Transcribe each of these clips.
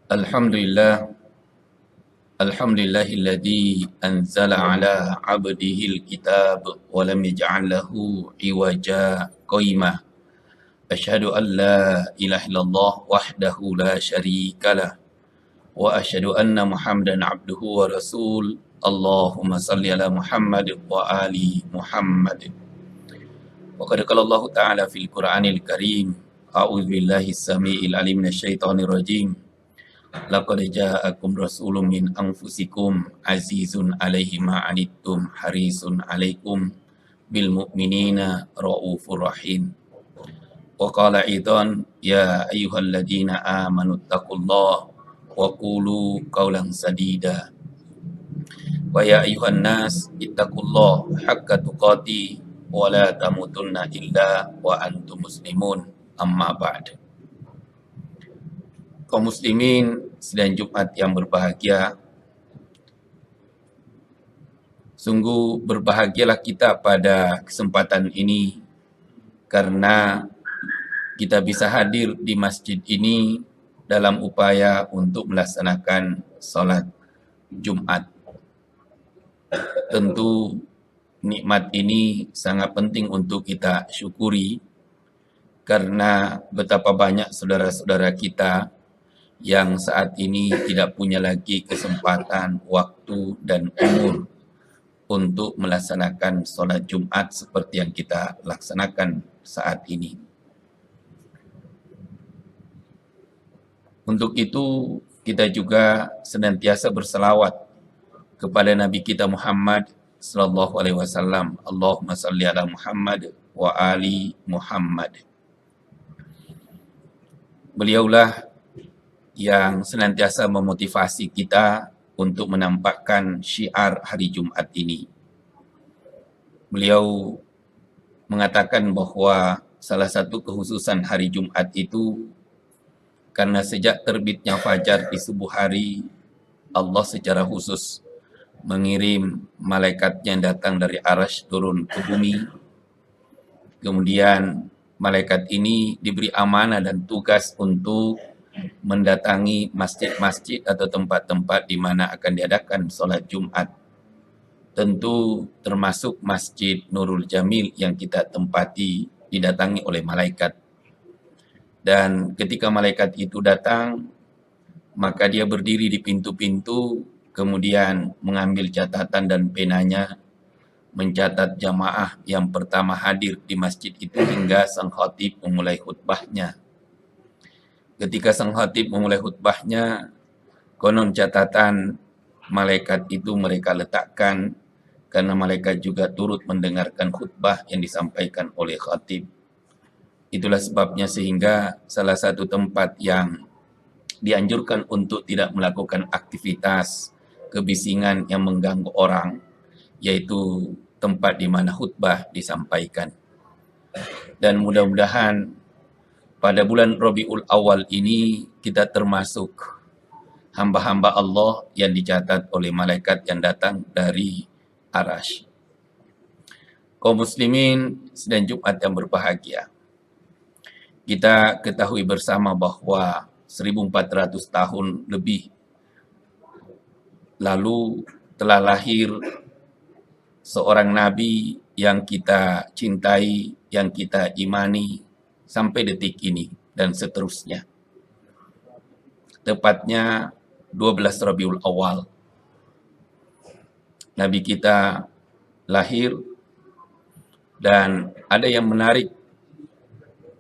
Alhamdulillah, alhamdulillahilladzi anzala ala abdihil kitab wa lam yaj'al lahu iwaja qayyimah. Asyhadu an la ilaha illallah wahdahu la syarikalah wa asyhadu anna Muhammadan abduhu wa rasul. Allahumma salli ala Muhammad wa ali Muhammad. Wa qad qala Allah ta'ala fil Qur'anil Karim, a'udzu billahi samiil alim minasyaitonir rajim. Laqad ja'akum rasulun min anfusikum azizun 'alaihi ma 'anittum harisun 'alaikum bil mu'minina raufur rahim. Wa qala aidan ya ayyuhalladzina amanu taqullaha wa qulu qawlan sadida. Wa ya ayyuhan nas ittaqullaha haqqa tuqatih wa la tamutunna illa wa antum muslimun. Amma ba'd. Kaum muslimin sidang Jumat yang berbahagia, sungguh berbahagialah kita pada kesempatan ini karena kita bisa hadir di masjid ini dalam upaya untuk melaksanakan sholat Jumat. Tentu nikmat ini sangat penting untuk kita syukuri karena betapa banyak saudara-saudara kita yang saat ini tidak punya lagi kesempatan, waktu, dan umur untuk melaksanakan sholat Jumat seperti yang kita laksanakan saat ini. Untuk itu, kita juga senantiasa berselawat kepada Nabi kita Muhammad sallallahu alaihi wasallam. Allahumma salli ala Muhammad wa ali Muhammad. Beliaulah yang senantiasa memotivasi kita untuk menampakkan syiar hari Jumat ini. Beliau mengatakan bahwa salah satu kekhususan hari Jumat itu karena sejak terbitnya fajar di subuh hari, Allah secara khusus mengirim malaikatnya yang datang dari Arsy turun ke bumi. Kemudian malaikat ini diberi amanah dan tugas untuk mendatangi masjid-masjid atau tempat-tempat di mana akan diadakan sholat Jumat. Tentu termasuk Masjid Nurul Jamil yang kita tempati didatangi oleh malaikat. Dan ketika malaikat itu datang, maka dia berdiri di pintu-pintu, kemudian mengambil catatan dan penanya, mencatat jamaah yang pertama hadir di masjid itu hingga sang khatib memulai khutbahnya. Ketika sang khatib memulai khutbahnya, konon catatan malaikat itu mereka letakkan karena malaikat juga turut mendengarkan khutbah yang disampaikan oleh khatib. Itulah sebabnya sehingga salah satu tempat yang dianjurkan untuk tidak melakukan aktivitas kebisingan yang mengganggu orang, yaitu tempat di mana khutbah disampaikan. Dan mudah-mudahan pada bulan Rabiul Awal ini kita termasuk hamba-hamba Allah yang dicatat oleh malaikat yang datang dari Arsy. Kaum muslimin sedang Jumat yang berbahagia. Kita ketahui bersama bahwa 1400 tahun lebih lalu telah lahir seorang nabi yang kita cintai, yang kita imani sampai detik ini dan seterusnya. Tepatnya 12 Rabiul Awal. Nabi kita lahir dan ada yang menarik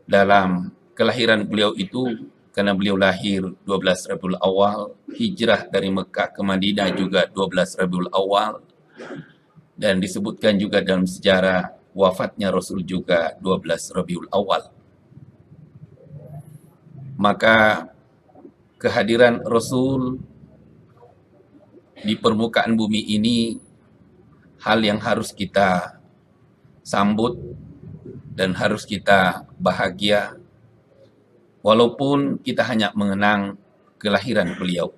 dalam kelahiran beliau itu karena beliau lahir 12 Rabiul Awal, hijrah dari Mekah ke Madinah juga 12 Rabiul Awal, dan disebutkan juga dalam sejarah wafatnya Rasul juga 12 Rabiul Awal. Maka kehadiran Rasul di permukaan bumi ini hal yang harus kita sambut dan harus kita bahagia walaupun kita hanya mengenang kelahiran beliau.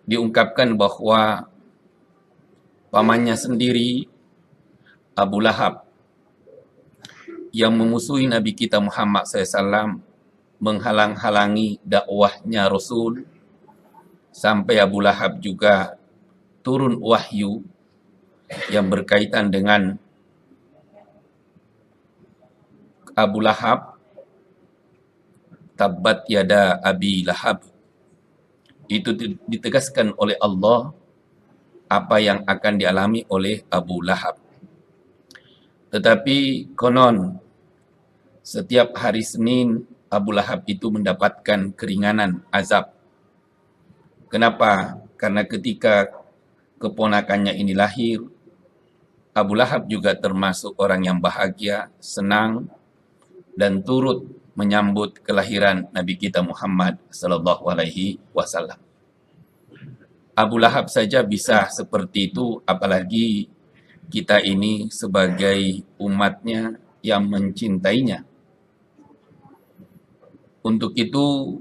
Diungkapkan bahwa pamannya sendiri, Abu Lahab, yang memusuhi Nabi kita Muhammad SAW, menghalang-halangi dakwahnya Rasul, sampai Abu Lahab juga turun wahyu yang berkaitan dengan Abu Lahab, tabbat yada Abi Lahab. Itu ditegaskan oleh Allah apa yang akan dialami oleh Abu Lahab. Tetapi konon setiap hari Senin Abu Lahab itu mendapatkan keringanan azab. Kenapa? Karena ketika keponakannya ini lahir, Abu Lahab juga termasuk orang yang bahagia, senang, dan turut menyambut kelahiran Nabi kita Muhammad sallallahu alaihi wasallam. Abu Lahab saja bisa seperti itu, apalagi kita ini sebagai umatnya yang mencintainya. Untuk itu,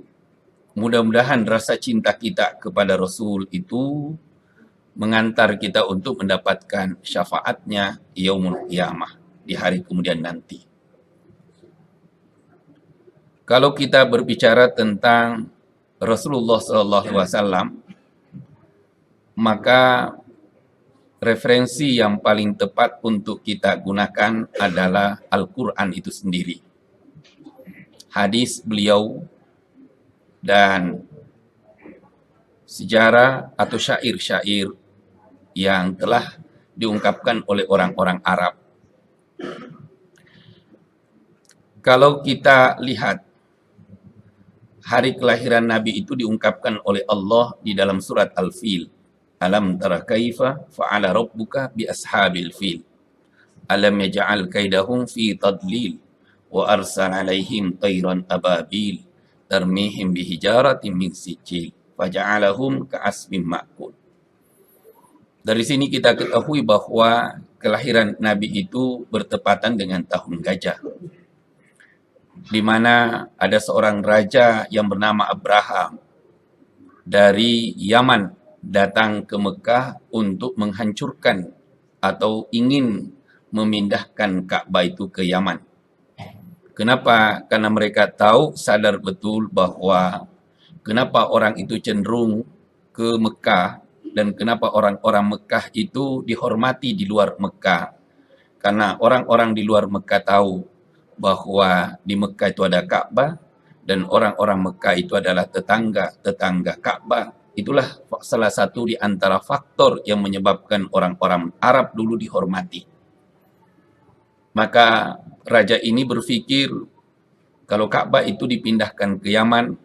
mudah-mudahan rasa cinta kita kepada Rasul itu mengantar kita untuk mendapatkan syafaatnya yaumul qiyamah, di hari kemudian nanti. Kalau kita berbicara tentang Rasulullah SAW, maka referensi yang paling tepat untuk kita gunakan adalah Al-Quran itu sendiri. Hadis beliau dan sejarah atau syair-syair yang telah diungkapkan oleh orang-orang Arab. Kalau kita lihat hari kelahiran Nabi itu diungkapkan oleh Allah di dalam surat Al-Fil. Alam tara kaifa fa'ala rabbuka bi ashabil fil. Alam yaj'al kaidahum fi tadlil wa arsal alaihim tayran ababil tarmihim bihijaratin min sijil faja'alahum ka'asfin ma'kul. Dari sini kita ketahui bahwa kelahiran Nabi itu bertepatan dengan tahun gajah, di mana ada seorang raja yang bernama Abraham dari Yaman datang ke Mekah untuk menghancurkan atau ingin memindahkan Ka'bah itu ke Yaman. Kenapa? Karena mereka tahu, sadar betul bahwa kenapa orang itu cenderung ke Mekah dan kenapa orang-orang Mekah itu dihormati di luar Mekah. Karena orang-orang di luar Mekah tahu bahwa di Mekah itu ada Ka'bah dan orang-orang Mekah itu adalah tetangga Ka'bah. Itulah salah satu di antara faktor yang menyebabkan orang-orang Arab dulu dihormati. Maka raja ini berpikir kalau Ka'bah itu dipindahkan ke Yaman,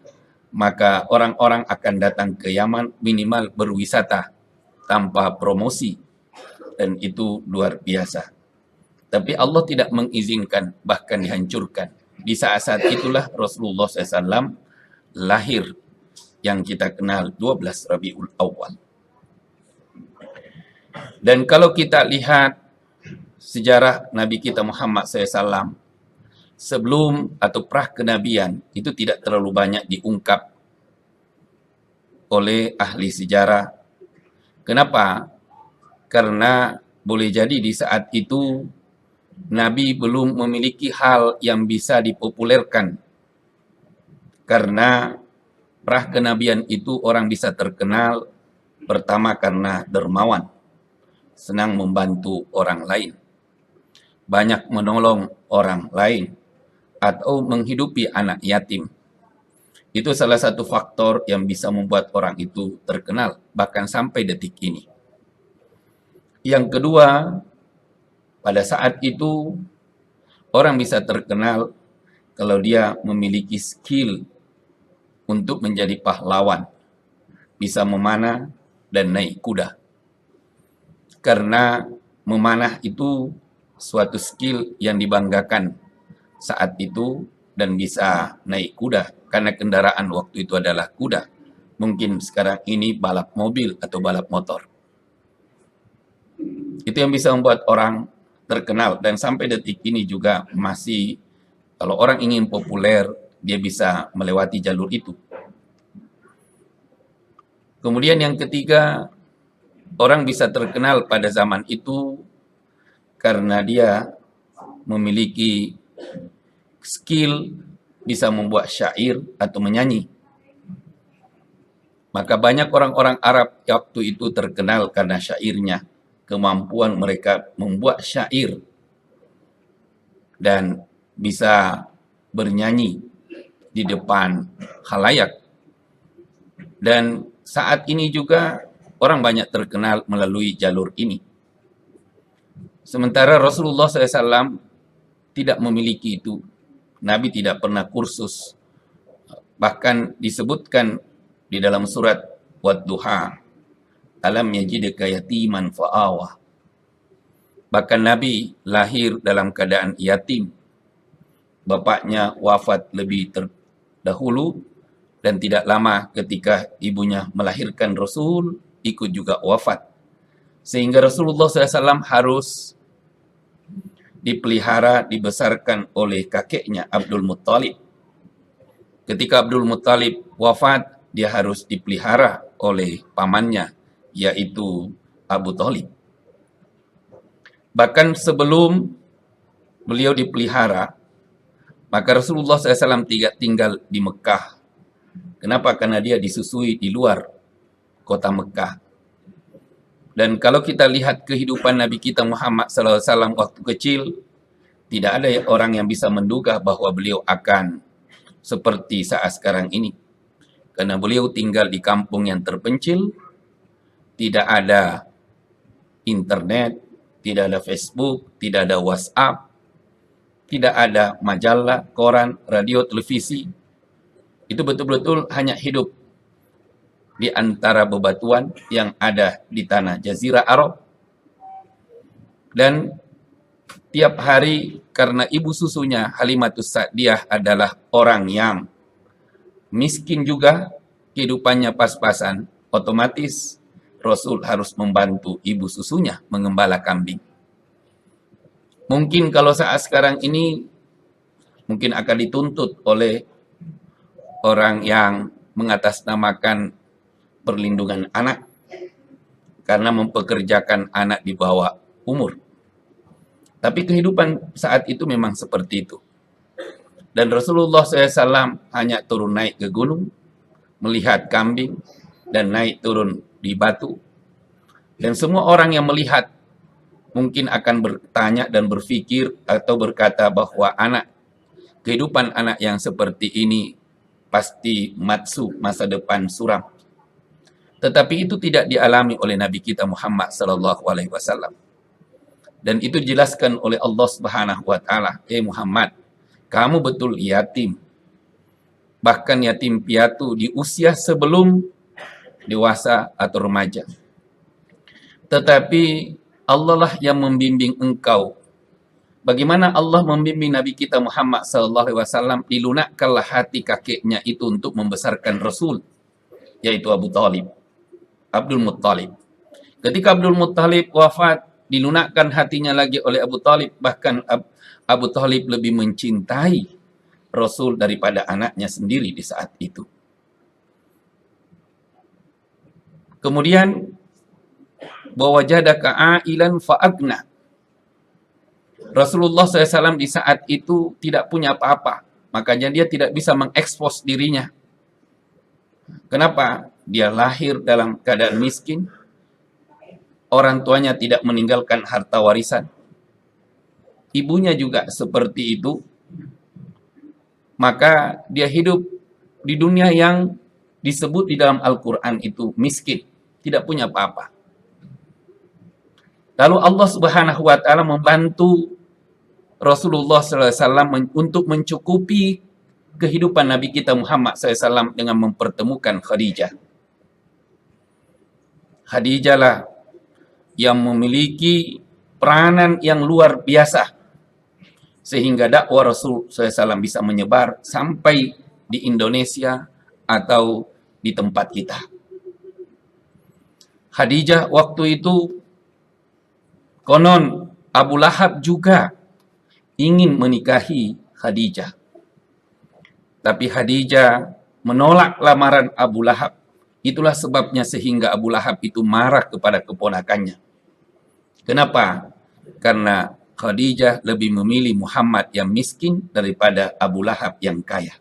maka orang-orang akan datang ke Yaman minimal berwisata tanpa promosi, dan itu luar biasa. Tapi Allah tidak mengizinkan, bahkan dihancurkan. Di saat-saat itulah Rasulullah SAW lahir, yang kita kenal 12 Rabiul Awal. Dan kalau kita lihat sejarah Nabi kita Muhammad SAW, sebelum atau pra-kenabian itu tidak terlalu banyak diungkap oleh ahli sejarah. Kenapa? Karena boleh jadi di saat itu Nabi belum memiliki hal yang bisa dipopulerkan. Karena pra-kenabian itu orang bisa terkenal pertama karena dermawan, senang membantu orang lain, banyak menolong orang lain, atau menghidupi anak yatim. Itu salah satu faktor yang bisa membuat orang itu terkenal, bahkan sampai detik ini. Yang kedua, pada saat itu orang bisa terkenal kalau dia memiliki skill untuk menjadi pahlawan, bisa memanah dan naik kuda. Karena memanah itu suatu skill yang dibanggakan saat itu, dan bisa naik kuda karena kendaraan waktu itu adalah kuda. Mungkin sekarang ini balap mobil atau balap motor. Itu yang bisa membuat orang terkenal, dan sampai detik ini juga masih, kalau orang ingin populer dia bisa melewati jalur itu. Kemudian yang ketiga, orang bisa terkenal pada zaman itu karena dia memiliki skill bisa membuat syair atau menyanyi. Maka banyak orang-orang Arab waktu itu terkenal karena syairnya, kemampuan mereka membuat syair dan bisa bernyanyi di depan khalayak. Dan saat ini juga orang banyak terkenal melalui jalur ini. Sementara Rasulullah SAW tidak memiliki itu. Nabi tidak pernah kursus. Bahkan disebutkan di dalam surat Wad-Duha, alam yajidka yatiman fa'awa. Bahkan Nabi lahir dalam keadaan yatim. Bapaknya wafat lebih terdahulu dan tidak lama ketika ibunya melahirkan Rasul, ikut juga wafat. Sehingga Rasulullah SAW harus dipelihara, dibesarkan oleh kakeknya Abdul Muttalib. Ketika Abdul Muttalib wafat, dia harus dipelihara oleh pamannya, yaitu Abu Thalib. Bahkan sebelum beliau dipelihara, maka Rasulullah SAW tinggal di Mekah. Kenapa? Karena dia disusui di luar kota Mekah. Dan kalau kita lihat kehidupan Nabi kita Muhammad SAW waktu kecil, tidak ada orang yang bisa menduga bahwa beliau akan seperti saat sekarang ini. Karena beliau tinggal di kampung yang terpencil, tidak ada internet, tidak ada Facebook, tidak ada WhatsApp, tidak ada majalah, koran, radio, televisi. Itu betul-betul hanya hidup di antara bebatuan yang ada di tanah Jazirah Arab. Dan tiap hari karena ibu susunya Halimatus Sa'diyah adalah orang yang miskin juga, kehidupannya pas-pasan, otomatis Rasul harus membantu ibu susunya mengembala kambing. Mungkin kalau saat sekarang ini mungkin akan dituntut oleh orang yang mengatasnamakan perlindungan anak karena mempekerjakan anak di bawah umur. Tapi kehidupan saat itu memang seperti itu. Dan Rasulullah SAW hanya turun naik ke gunung, melihat kambing, dan naik turun di batu. Dan semua orang yang melihat mungkin akan bertanya dan berpikir atau berkata bahwa kehidupan anak yang seperti ini pasti matsu, masa depan suram. Tetapi itu tidak dialami oleh Nabi kita Muhammad SAW. Dan itu dijelaskan oleh Allah Subhanahu wa taala, Muhammad, kamu betul yatim. Bahkan yatim piatu di usia sebelum dewasa atau remaja. Tetapi Allah lah yang membimbing engkau. Bagaimana Allah membimbing Nabi kita Muhammad SAW, dilunakkanlah hati kakeknya itu untuk membesarkan Rasul, yaitu Abdul Muttalib. Ketika Abdul Muttalib wafat, dilunakkan hatinya lagi oleh Abu Thalib. Bahkan Abu Thalib lebih mencintai Rasul daripada anaknya sendiri di saat itu. Kemudian, wajadaka ailan fa'agna. Rasulullah SAW di saat itu tidak punya apa-apa. Makanya dia tidak bisa mengekspos dirinya. Kenapa? Dia lahir dalam keadaan miskin. Orang tuanya tidak meninggalkan harta warisan. Ibunya juga seperti itu. Maka dia hidup di dunia yang disebut di dalam Al-Quran itu miskin. Tidak punya apa-apa. Lalu Allah Subhanahu wa taala membantu Rasulullah SAW untuk mencukupi kehidupan Nabi kita Muhammad SAW dengan mempertemukan Khadijah. Khadijah lah yang memiliki peranan yang luar biasa sehingga dakwah Rasul SAW bisa menyebar sampai di Indonesia atau di tempat kita. Khadijah waktu itu konon Abu Lahab juga ingin menikahi Khadijah. Tapi Khadijah menolak lamaran Abu Lahab. Itulah sebabnya sehingga Abu Lahab itu marah kepada keponakannya. Kenapa? Karena Khadijah lebih memilih Muhammad yang miskin daripada Abu Lahab yang kaya.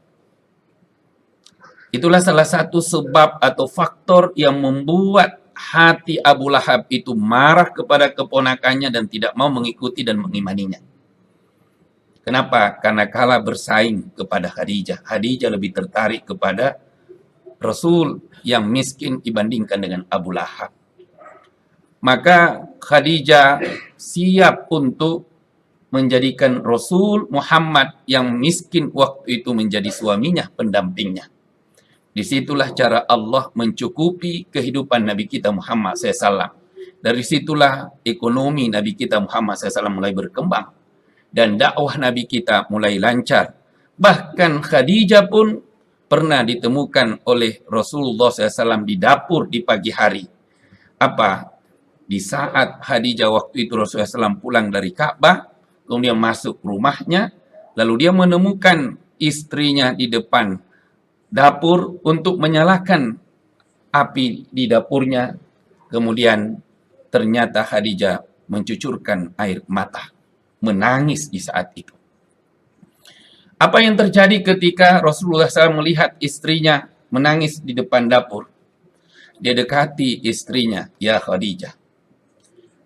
Itulah salah satu sebab atau faktor yang membuat hati Abu Lahab itu marah kepada keponakannya dan tidak mau mengikuti dan mengimaninya. Kenapa? Karena kalah bersaing kepada Khadijah. Khadijah lebih tertarik kepada Rasul yang miskin dibandingkan dengan Abu Lahab. Maka Khadijah siap untuk menjadikan Rasul Muhammad yang miskin waktu itu menjadi suaminya, pendampingnya. Disitulah cara Allah mencukupi kehidupan Nabi kita Muhammad SAW. Dari situlah ekonomi Nabi kita Muhammad SAW mulai berkembang. Dan dakwah Nabi kita mulai lancar. Bahkan Khadijah pun pernah ditemukan oleh Rasulullah SAW di dapur di pagi hari. Apa? Di saat Khadijah waktu itu Rasulullah SAW pulang dari Ka'bah, kemudian masuk rumahnya, lalu dia menemukan istrinya di depan dapur untuk menyalakan api di dapurnya. Kemudian ternyata Khadijah mencucurkan air mata, menangis di saat itu. Apa yang terjadi ketika Rasulullah SAW melihat istrinya menangis di depan dapur? Dia dekati istrinya, "Ya Khadijah,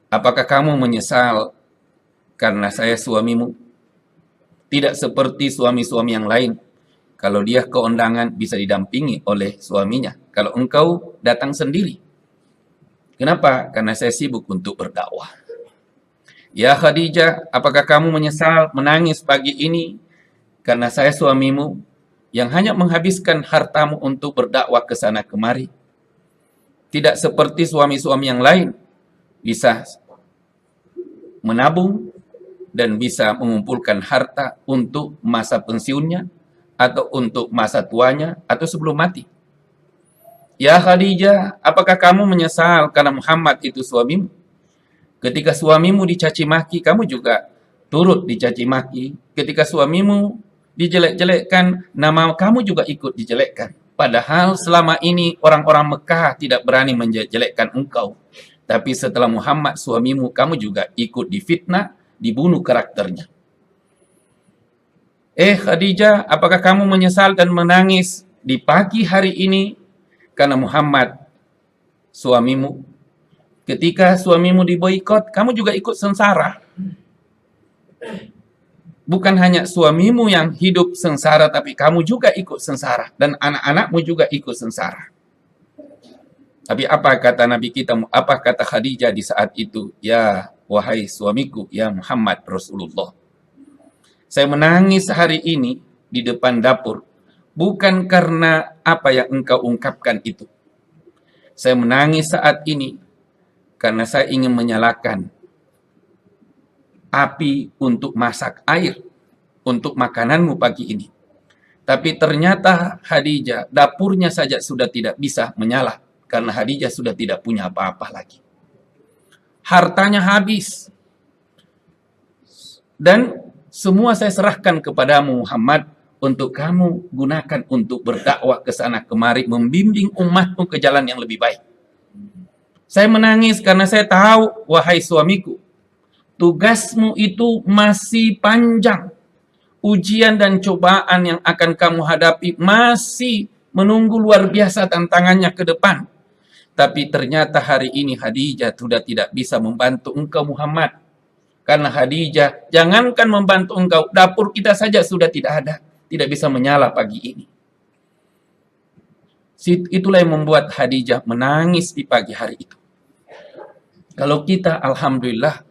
apakah kamu menyesal karena saya suamimu? Tidak seperti suami-suami yang lain. Kalau dia ke undangan bisa didampingi oleh suaminya. Kalau engkau datang sendiri. Kenapa? Karena saya sibuk untuk berdakwah. Ya Khadijah, apakah kamu menyesal menangis pagi ini karena saya suamimu yang hanya menghabiskan hartamu untuk berdakwah ke sana kemari? Tidak seperti suami-suami yang lain bisa menabung dan bisa mengumpulkan harta untuk masa pensiunnya atau untuk masa tuanya atau sebelum mati. Ya Khadijah, apakah kamu menyesal karena Muhammad itu suamimu? Ketika suamimu dicaci maki, kamu juga turut dicaci maki. Ketika suamimu dijelek-jelekkan, nama kamu juga ikut dijelekkan. Padahal selama ini orang-orang Mekah tidak berani menjelekkan engkau. Tapi setelah Muhammad suamimu, kamu juga ikut difitnah, dibunuh karakternya. Khadijah, apakah kamu menyesal dan menangis di pagi hari ini karena Muhammad suamimu? Ketika suamimu diboikot, kamu juga ikut sengsara. Bukan hanya suamimu yang hidup sengsara, tapi kamu juga ikut sengsara. Dan anak-anakmu juga ikut sengsara. Tapi apa kata Nabi kita, apa kata Khadijah di saat itu? Ya, wahai suamiku, ya Muhammad Rasulullah. Saya menangis hari ini di depan dapur, bukan karena apa yang engkau ungkapkan itu. Saya menangis saat ini karena saya ingin menyalakan api untuk masak air untuk makananmu pagi ini. Tapi ternyata Khadijah, dapurnya saja sudah tidak bisa menyala karena Khadijah sudah tidak punya apa-apa lagi. Hartanya habis. Dan semua saya serahkan kepadamu Muhammad untuk kamu gunakan untuk berdakwah ke sana kemari, membimbing umatmu ke jalan yang lebih baik. Saya menangis karena saya tahu, wahai suamiku, tugasmu itu masih panjang. Ujian dan cobaan yang akan kamu hadapi masih menunggu luar biasa tantangannya ke depan. Tapi ternyata hari ini Khadijah sudah tidak bisa membantu engkau Muhammad. Karena Khadijah, jangankan membantu engkau, dapur kita saja sudah tidak ada. Tidak bisa menyala pagi ini. Itulah yang membuat Khadijah menangis di pagi hari itu. Kalau kita, alhamdulillah,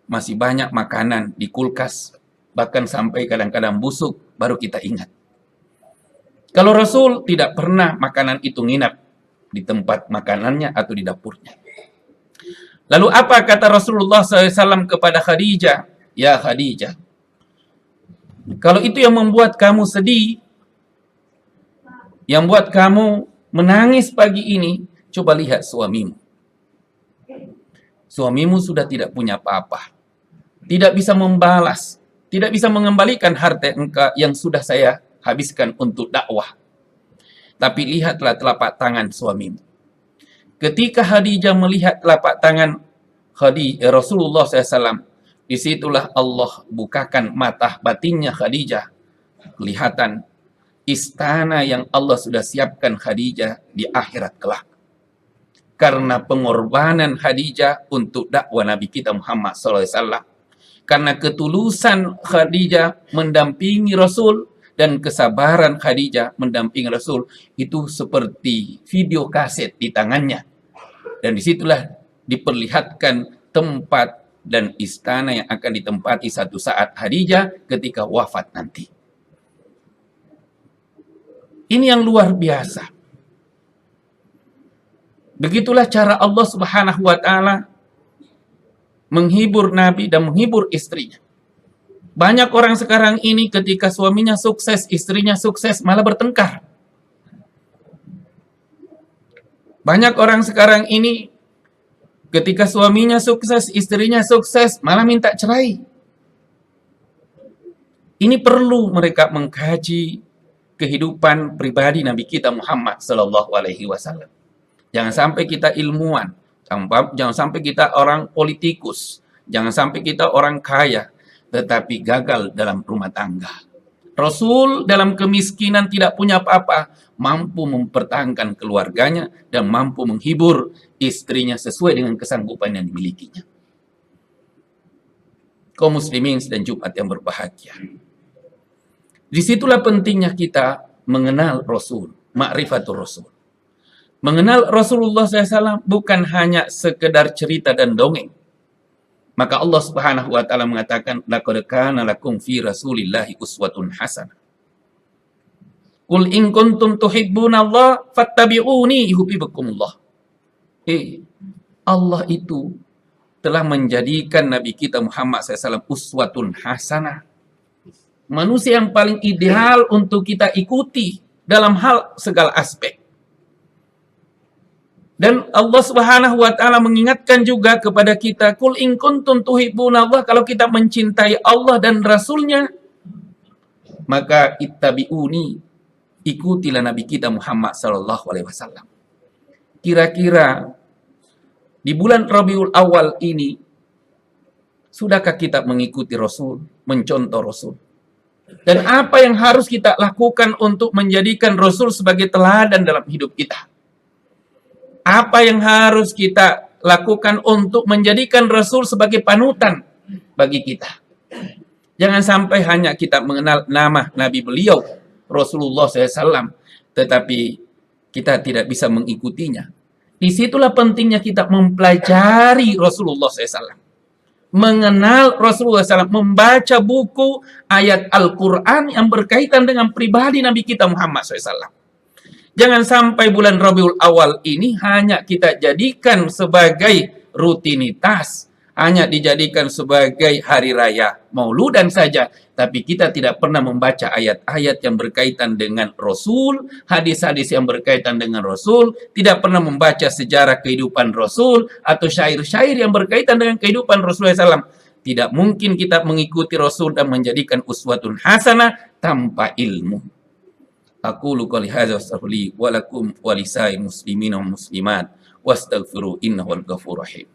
masih banyak makanan di kulkas, bahkan sampai kadang-kadang busuk, baru kita ingat. Kalau Rasul tidak pernah makanan itu nginap di tempat makanannya atau di dapurnya. Lalu apa kata Rasulullah SAW kepada Khadijah? Ya Khadijah, kalau itu yang membuat kamu sedih, yang buat kamu menangis pagi ini, coba lihat suamimu. Suamimu sudah tidak punya apa-apa. Tidak bisa membalas, tidak bisa mengembalikan harta yang sudah saya habiskan untuk dakwah. Tapi lihatlah telapak tangan suamimu. Ketika Khadijah melihat telapak tangan Rasulullah SAW, Disitulah Allah bukakan mata batinnya Khadijah. Kelihatan istana yang Allah sudah siapkan Khadijah di akhirat kelak. Karena pengorbanan Khadijah untuk dakwah Nabi kita Muhammad SAW. Karena ketulusan Khadijah mendampingi Rasul dan kesabaran Khadijah mendampingi Rasul, itu seperti video kaset di tangannya. Dan disitulah diperlihatkan tempat dan istana yang akan ditempati satu saat Khadijah ketika wafat nanti. Ini yang luar biasa. Begitulah cara Allah Subhanahu wa Ta'ala menghibur Nabi dan menghibur istrinya. Banyak orang sekarang ini ketika suaminya sukses, istrinya sukses, malah bertengkar. Banyak orang sekarang ini ketika suaminya sukses, istrinya sukses, malah minta cerai. Ini perlu mereka mengkaji kehidupan pribadi Nabi kita Muhammad Sallallahu Alaihi Wasallam. Jangan sampai kita ilmuwan, jangan sampai kita orang politikus, jangan sampai kita orang kaya, tetapi gagal dalam rumah tangga. Rasul dalam kemiskinan tidak punya apa-apa, mampu mempertahankan keluarganya dan mampu menghibur istrinya sesuai dengan kesanggupan yang dimilikinya. Kaum muslimin dan Jumat yang berbahagia. Disitulah pentingnya kita mengenal Rasul, ma'rifatul Rasul. Mengenal Rasulullah SAW bukan hanya sekedar cerita dan dongeng. Maka Allah Subhanahu wa Ta'ala mengatakan, laqad kana lakum fi Rasulillahi uswatun hasanah. Qul in kuntum tuhibbunallaha fattabi'uni yuhibbukumullah. Allah itu telah menjadikan Nabi kita Muhammad SAW uswatun hasanah. Manusia yang paling ideal untuk kita ikuti dalam hal segala aspek. Dan Allah Subhanahu wa Ta'ala mengingatkan juga kepada kita, qul in kuntum tuhibbunallah, kalau kita mencintai Allah dan Rasulnya, maka ittabi'uni, ikutilah Nabi kita Muhammad sallallahu alaihi wasallam. Kira-kira di bulan Rabiul Awal ini, sudahkah kita mengikuti Rasul, mencontoh Rasul? Dan apa yang harus kita lakukan untuk menjadikan Rasul sebagai teladan dalam hidup kita? Apa yang harus kita lakukan untuk menjadikan Rasul sebagai panutan bagi kita? Jangan sampai hanya kita mengenal nama Nabi beliau, Rasulullah SAW, tetapi kita tidak bisa mengikutinya. Disitulah pentingnya kita mempelajari Rasulullah SAW. Mengenal Rasulullah SAW, membaca buku ayat Al-Quran yang berkaitan dengan pribadi Nabi kita Muhammad SAW. Jangan sampai bulan Rabiul Awal ini hanya kita jadikan sebagai rutinitas, hanya dijadikan sebagai hari raya Mauludan saja, tapi kita tidak pernah membaca ayat-ayat yang berkaitan dengan Rasul, hadis-hadis yang berkaitan dengan Rasul, tidak pernah membaca sejarah kehidupan Rasul atau syair-syair yang berkaitan dengan kehidupan Rasulullah SAW. Tidak mungkin kita mengikuti Rasul dan menjadikan uswatun hasanah tanpa ilmu. Aqulu qouli hadza wastaghfiru wa lakum wa lisa'il muslimin wa muslimat wastaghfiru innahu wal ghafurur rahim.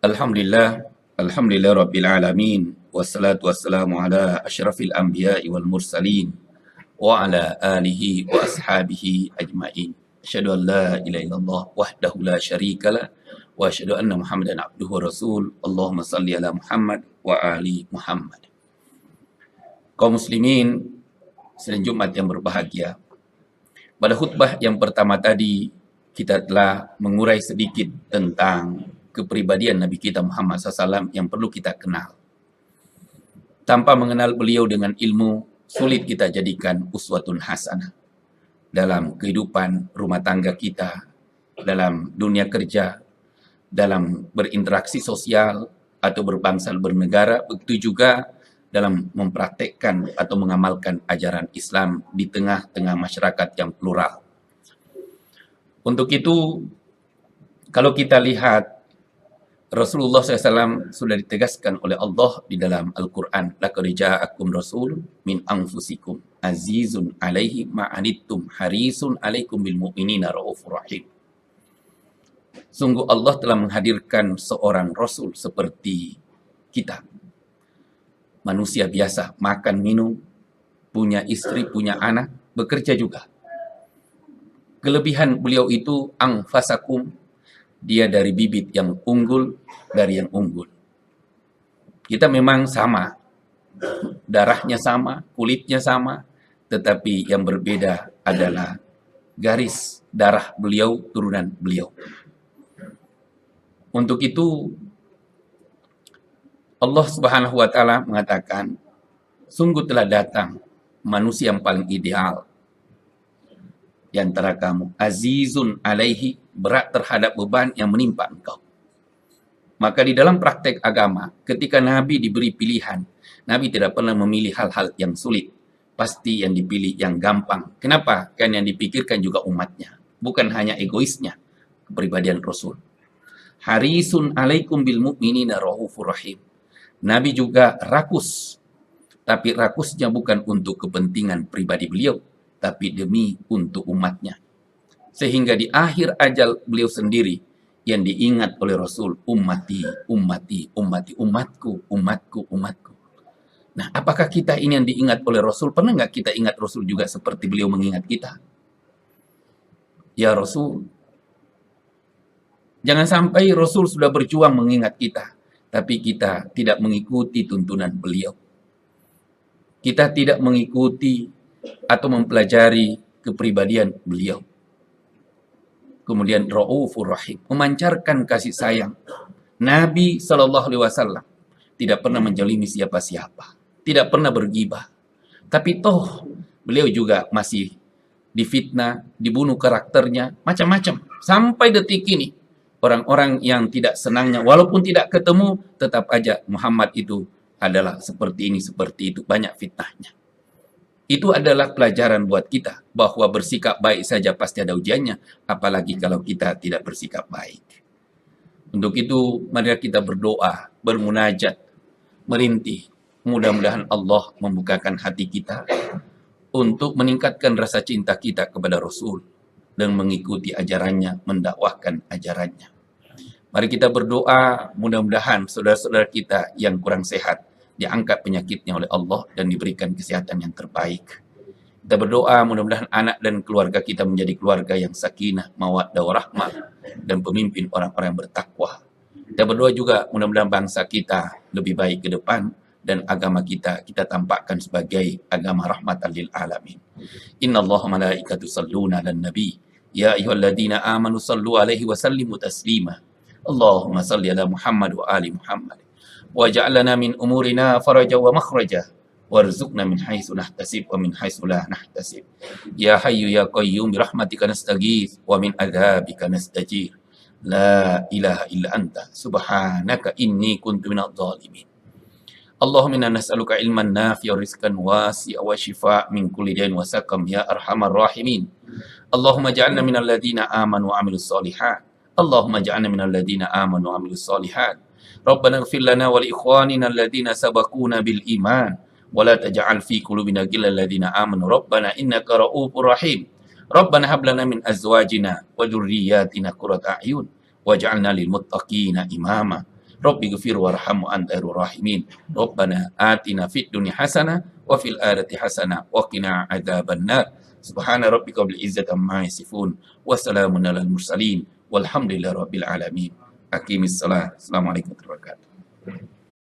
Alhamdulillah rabbil alamin, wassalatu wassalamu ala asyrafil anbiya'i wal mursalin wa ala alihi wa ashabihi ajma'in. Asyhadu an la ilaha illallah wahdahu la syarikalah wa asyhadu anna Muhammadan abduhu wa rasul. Allahumma salli ala Muhammad wa ali Muhammad. Kaum muslimin sedang Jumat yang berbahagia. Pada khutbah yang pertama tadi kita telah mengurai sedikit tentang kepribadian Nabi kita Muhammad SAW yang perlu kita kenal. Tanpa mengenal beliau dengan ilmu, sulit kita jadikan uswatun hasanah dalam kehidupan rumah tangga kita, dalam dunia kerja, dalam berinteraksi sosial atau berbangsa bernegara, begitu juga dalam mempraktekkan atau mengamalkan ajaran Islam di tengah-tengah masyarakat yang plural. Untuk itu, kalau kita lihat Rasulullah SAW sudah ditegaskan oleh Allah di dalam Al-Quran. Laqad ja'akum rasulun min anfusikum azizun alaihi ma'anittum harisun alaikum bil mu'minina raufur rahim. Sungguh Allah telah menghadirkan seorang Rasul seperti kita. Manusia biasa, makan, minum, punya istri, punya anak, bekerja juga. Kelebihan beliau itu angfasakum, dia dari bibit yang unggul, dari yang unggul. Kita memang sama, darahnya sama, kulitnya sama, tetapi yang berbeda adalah garis darah beliau, turunan beliau. Untuk itu, Allah Subhanahu wa Ta'ala mengatakan, sungguh telah datang manusia yang paling ideal di antara kamu, azizun alaihi, berat terhadap beban yang menimpa engkau. Maka di dalam praktek agama, ketika Nabi diberi pilihan, Nabi tidak pernah memilih hal-hal yang sulit. Pasti yang dipilih yang gampang. Kenapa? Kan yang dipikirkan juga umatnya. Bukan hanya egoisnya, kepribadian Rasul. Harisun alaikum bil mu'minina raufur rahim. Nabi juga rakus. Tapi rakusnya bukan untuk kepentingan pribadi beliau, tapi demi untuk umatnya. Sehingga di akhir ajal beliau sendiri yang diingat oleh Rasul, ummati, ummati, ummati, umatku, umatku, umatku. Nah, apakah kita ini yang diingat oleh Rasul? Pernah nggak kita ingat Rasul juga seperti beliau mengingat kita? Ya Rasul, jangan sampai Rasul sudah berjuang mengingat kita, tapi kita tidak mengikuti tuntunan beliau. Kita tidak mengikuti atau mempelajari kepribadian beliau. Kemudian raufur rahim, memancarkan kasih sayang. Nabi SAW tidak pernah menjalimi siapa-siapa, tidak pernah bergibah. Tapi toh beliau juga masih difitnah, dibunuh karakternya, macam-macam. Sampai detik ini, orang-orang yang tidak senangnya, walaupun tidak ketemu, tetap aja Muhammad itu adalah seperti ini, seperti itu, banyak fitnahnya. Itu adalah pelajaran buat kita, bahwa bersikap baik saja pasti ada ujiannya, apalagi kalau kita tidak bersikap baik. Untuk itu, mari kita berdoa, bermunajat, merintih. Mudah-mudahan Allah membukakan hati kita untuk meningkatkan rasa cinta kita kepada Rasul dan mengikuti ajarannya, mendakwahkan ajarannya. Mari kita berdoa, mudah-mudahan saudara-saudara kita yang kurang sehat diangkat penyakitnya oleh Allah dan diberikan kesehatan yang terbaik. Kita berdoa mudah-mudahan anak dan keluarga kita menjadi keluarga yang sakinah, mawaddah warahmah, dan pemimpin orang-orang yang bertakwa. Kita berdoa juga mudah-mudahan bangsa kita lebih baik ke depan dan agama kita tampakkan sebagai agama rahmatan lil alamin. Innallaha malaikatu salluna 'alan nabi ya ayyuhalladzina amanu sallu 'alaihi wa sallimu taslima. Allahumma salli ala Muhammad wa ali Muhammad. Waj'alna min umurina faraja wa makhraja warzuqna min haitsu nahtasib wa min haitsu la nahtasib. Ya hayyu ya qayyum bi rahmatika nastaghits wa min adzabika nastajir. La ilaha illa anta subhanaka inni kuntu minadh dhalimin. Allahumma inna nas'aluka ilman nafi'an wa rizqan wasi'an wa shifaa' min kulli dain wa saqam ya arhamar rahimin. Allahumma ja'alna minal ladzina amanu wa 'amilus shalihat. Allahumma ja'alna minal ladzina amanu wa 'amilus shalihat. Rabbana ighfir lana wa li ikhwanina alladhina sabaquna bil iman wa la taj'al fi qulubina ghillan lil ladzina amanu rabbana innaka ra'ufur rahim. Rabbana hab lana min azwajina wa dhurriyyatina qurrata a'yun waj'alna lil muttaqina imama. Rabbi ighfir warham wa anta khairur rahimin. Rabbana atina fid dunya hasanah wa fil akhirati hasanah wa qina adzabannar. Subhana rabbika bil izzati amma yasifun wa salamun alal mursalin walhamdulillahi rabbil alamin. Aqimis salat. Assalamualaikum warahmatullahi wabarakatuh.